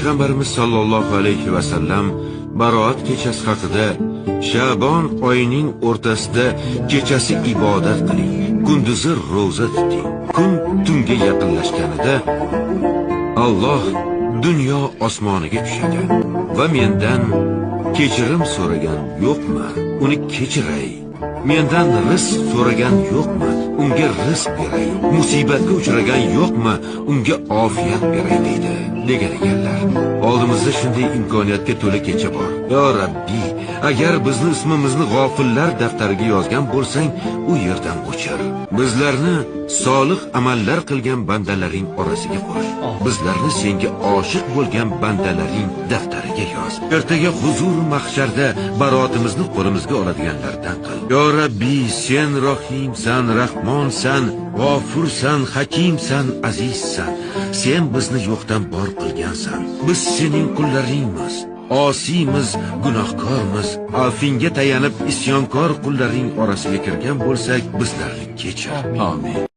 Payg'ambarimiz sollallohu alayhi va sallam Baroat kechasi haqida Sha'bon oyining o'rtasida kechasi ibodat qiling, kunduzi ro'za tuting. Kun tunga yaqinlashganida Alloh dunyo osmoniga tushadi va mendan kechirim so'ragan yo'qmi? Uni kechiray. Mendan rizq so'ragan yo'qmi? Unga rizq beray. Musibatga uchragan yo'qmi? Unga ofiyat beray deydi degan ekanlar. Oldimizda shunday imkoniyatga to'la kecha bor. Yo Rabbiy, agar bizni ismimizni g'ofillar daftariga yozgan bo'lsang, u yerdan o'chir. Bizlarni solih amallar qilgan bandalaring orasiga qo'sh. Bizlarni senga oshiq bo'lgan bandalaring daftariga yoz. Ertaga huzur mahsharda baroatimizni qo'limizga oladiganlardan qil. Yo Rabbiy, sen Rohimsan, Rahmonsan, G'ofursan, Hakimsan, Azizsan. Sen bizni yo'qdan bor qilgansan. Biz sening qullaringmiz. Osiymiz, gunohkormiz. Alfinga tayanib isyonkor qullaring orasiga kirgan bo'lsak, bizlarni kechir. Amin.